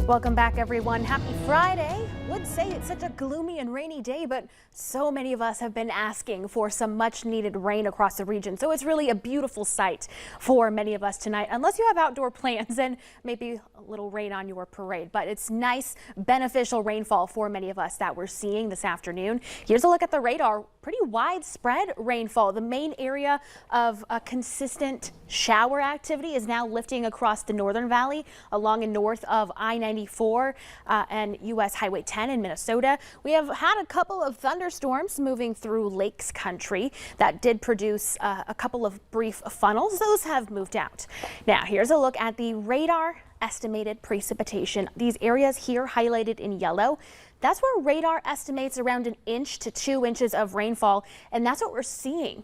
Welcome back, everyone. Happy Friday. Would say it's such a gloomy and rainy day, but so many of us have been asking for some much needed rain across the region. So it's really a beautiful sight for many of us tonight, unless you have outdoor plans and maybe a little rain on your parade. But it's nice, beneficial rainfall for many of us that we're seeing this afternoon. Here's a look at the radar. Pretty widespread rainfall. The main area of a consistent shower activity is now lifting across the Northern Valley along and north of I-94 and U.S. Highway 10 in Minnesota. We have had a couple of thunderstorms moving through Lakes Country that did produce a couple of brief funnels. Those have moved out. Now here's a look at the radar estimated precipitation. These areas here highlighted in yellow. That's where radar estimates around 1 inch to 2 inches of rainfall, and that's what we're seeing.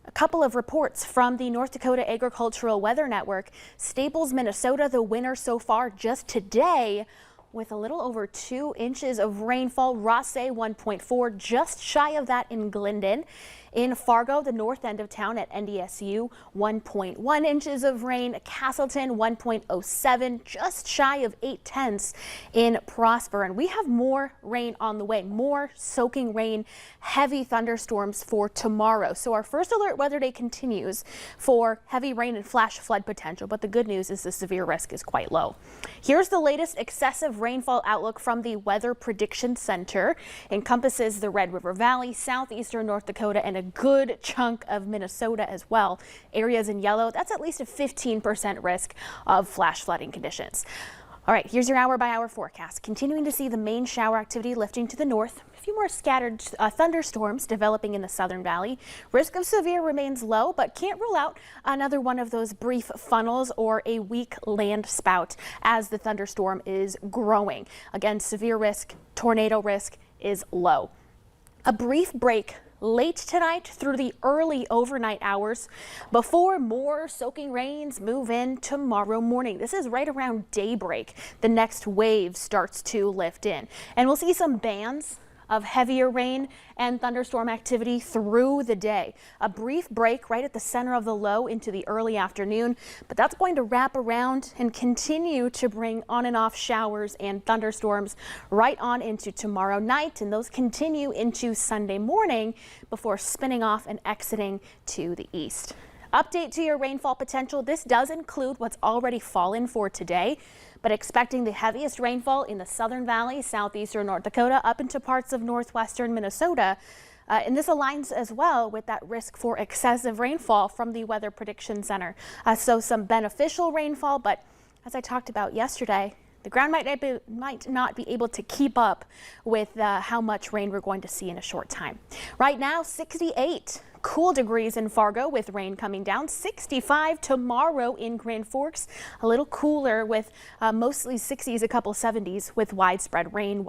A couple of reports from the North Dakota Agricultural Weather Network. Staples, Minnesota, the winner so far just today with a little over 2 inches of rainfall. Rossay 1.4, just shy of that in Glendon. In Fargo, the north end of town at NDSU, 1.1 inches of rain. Castleton 1.07, just shy of 0.8 in Prosper. And we have more rain on the way, more soaking rain, heavy thunderstorms for tomorrow. So our first alert weather day continues for heavy rain and flash flood potential. But the good news is the severe risk is quite low. Here's the latest excessive rainfall outlook from the Weather Prediction Center. Encompasses the Red River Valley, southeastern North Dakota, and a good chunk of Minnesota as well. Areas in yellow, that's at least a 15% risk of flash flooding conditions. All right, here's your hour-by-hour forecast. Continuing to see the main shower activity lifting to the north. A few more scattered thunderstorms developing in the Southern Valley. Risk of severe remains low, but can't rule out another one of those brief funnels or a weak land spout as the thunderstorm is growing. Again, severe risk, tornado risk is low. A brief break late tonight through the early overnight hours before more soaking rains move in tomorrow morning. This is right around daybreak. The next wave starts to lift in, and we'll see some bands of heavier rain and thunderstorm activity through the day. A brief break right at the center of the low into the early afternoon, but that's going to wrap around and continue to bring on and off showers and thunderstorms right on into tomorrow night, and those continue into Sunday morning before spinning off and exiting to the east. Update to your rainfall potential. This does include what's already fallen for today, but expecting the heaviest rainfall in the Southern Valley, southeastern North Dakota, up into parts of northwestern Minnesota. And this aligns as well with that risk for excessive rainfall from the Weather Prediction Center. So some beneficial rainfall, but as I talked about yesterday, the ground might not be able to keep up with how much rain we're going to see in a short time. Right now, 68 cool degrees in Fargo with rain coming down. 65 tomorrow in Grand Forks. A little cooler with mostly 60s, a couple 70s with widespread rain,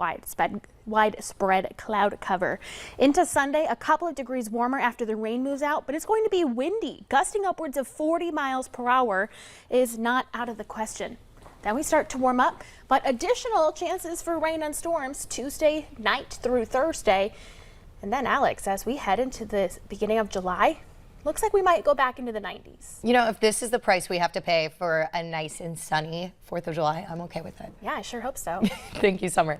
widespread cloud cover. Into Sunday, a couple of degrees warmer after the rain moves out, but it's going to be windy. Gusting upwards of 40 miles per hour is not out of the question. Then we start to warm up, but additional chances for rain and storms Tuesday night through Thursday. And then, Alex, as we head into the beginning of July, looks like we might go back into the 90s. You know, if this is the price we have to pay for a nice and sunny 4th of July, I'm okay with it. Yeah, I sure hope so. Thank you, Summer.